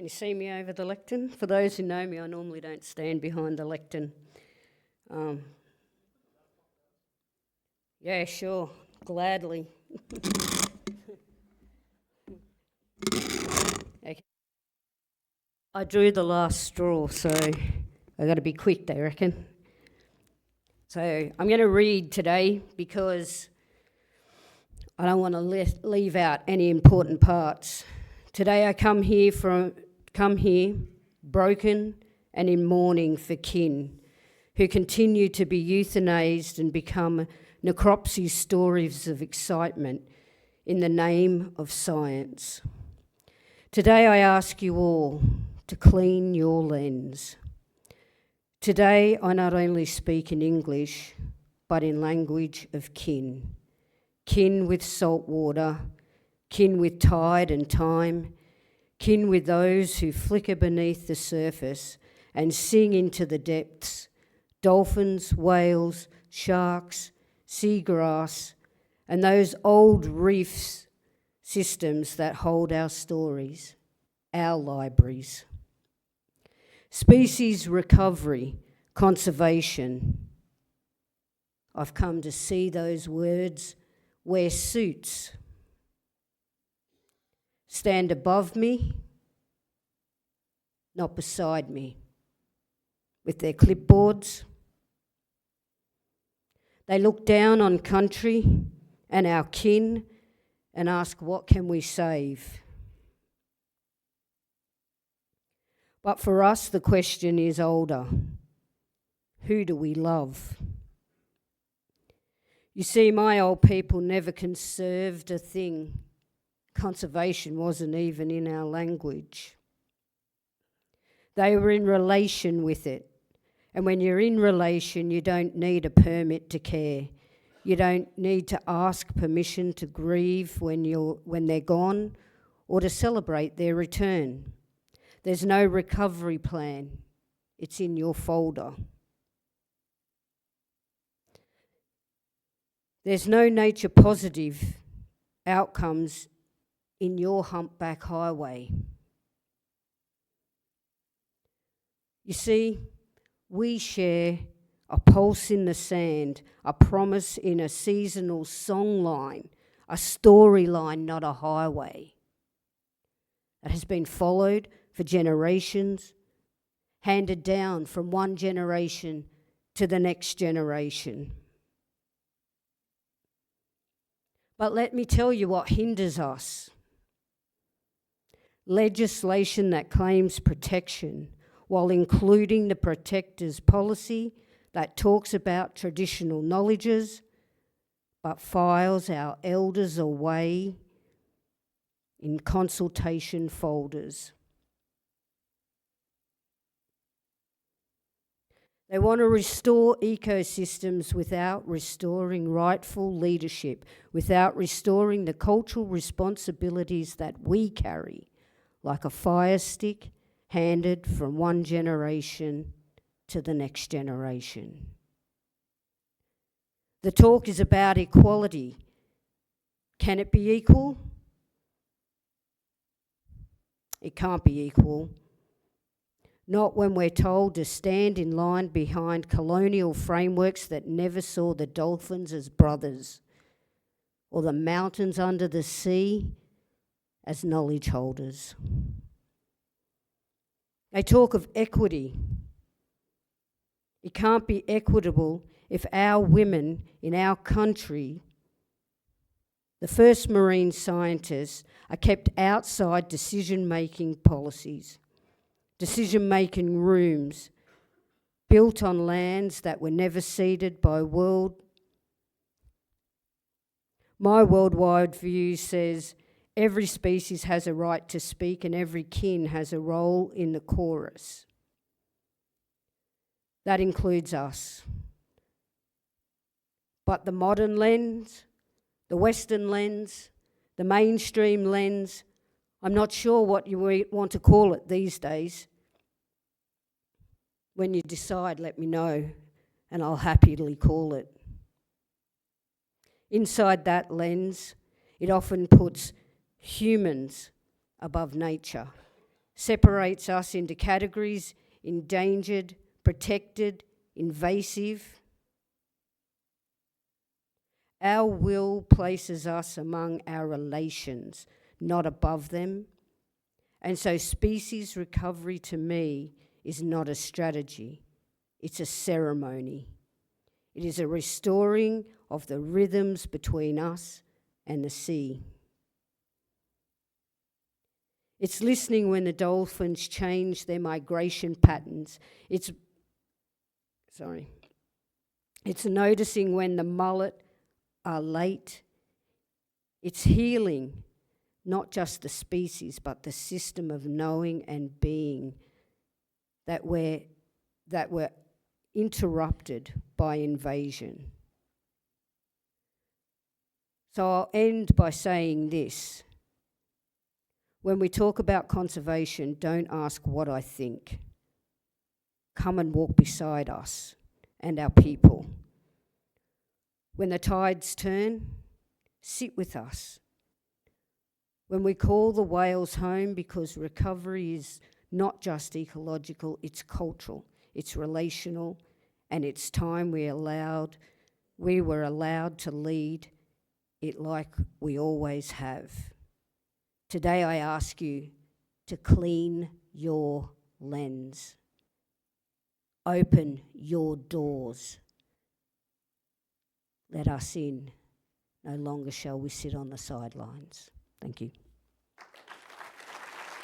you see me over the lectern? For those who know me, I normally don't stand behind the lectern. Yeah, sure, gladly. Okay. I drew the last straw, so I got to be quick, I reckon. So I'm going to read today because I don't want to leave out any important parts. Today I come here broken and in mourning for kin who continue to be euthanized and become necropsy stories of excitement in the name of science. Today I ask you all to clean your lens. Today I not only speak in English, but in language of kin. Kin with salt water, kin with tide and time, kin with those who flicker beneath the surface and sing into the depths, dolphins, whales, sharks, seagrass, and those old reefs systems that hold our stories, our libraries. Species recovery, conservation. I've come to see those words wear suits, stand above me, not beside me, with their clipboards. They look down on country and our kin and ask, what can we save? But for us, the question is older. Who do we love? You see, my old people never conserved a thing. Conservation wasn't even in our language. They were in relation with it. And when you're in relation, you don't need a permit to care. You don't need to ask permission to grieve when they're gone or to celebrate their return. There's no recovery plan. It's in your folder. There's no nature positive outcomes in your humpback highway. You see, we share a pulse in the sand, a promise in a seasonal songline, a storyline, not a highway, that has been followed for generations, handed down from one generation to the next generation. But let me tell you what hinders us. Legislation that claims protection while including the protector's policy that talks about traditional knowledges but files our elders away in consultation folders. They want to restore ecosystems without restoring rightful leadership, without restoring the cultural responsibilities that we carry, like a fire stick handed from one generation to the next generation. The talk is about equality. Can it be equal? It can't be equal. Not when we're told to stand in line behind colonial frameworks that never saw the dolphins as brothers, or the mountains under the sea as knowledge holders. They talk of equity. It can't be equitable if our women in our country, the first marine scientists, are kept outside decision-making policies, decision-making rooms built on lands that were never ceded by My worldwide view says every species has a right to speak and every kin has a role in the chorus. That includes us. But the modern lens, the Western lens, the mainstream lens, I'm not sure what you want to call it these days. When you decide, let me know, and I'll happily call it. Inside that lens, it often puts humans above nature, separates us into categories: endangered, protected, invasive. Our will places us among our relations, not above them. And so species recovery to me is not a strategy, it's a ceremony. It is a restoring of the rhythms between us and the sea. It's listening when the dolphins change their migration patterns. It's noticing when the mullet are late. It's healing not just the species, but the system of knowing and being that were interrupted by invasion. So I'll end by saying this. When we talk about conservation, don't ask what I think. Come and walk beside us and our people. When the tides turn, sit with us. When we call the whales home, because recovery is not just ecological, it's cultural, it's relational, and it's time we were allowed to lead it like we always have. Today I ask you to clean your lens. Open your doors. Let us in. No longer shall we sit on the sidelines. Thank you.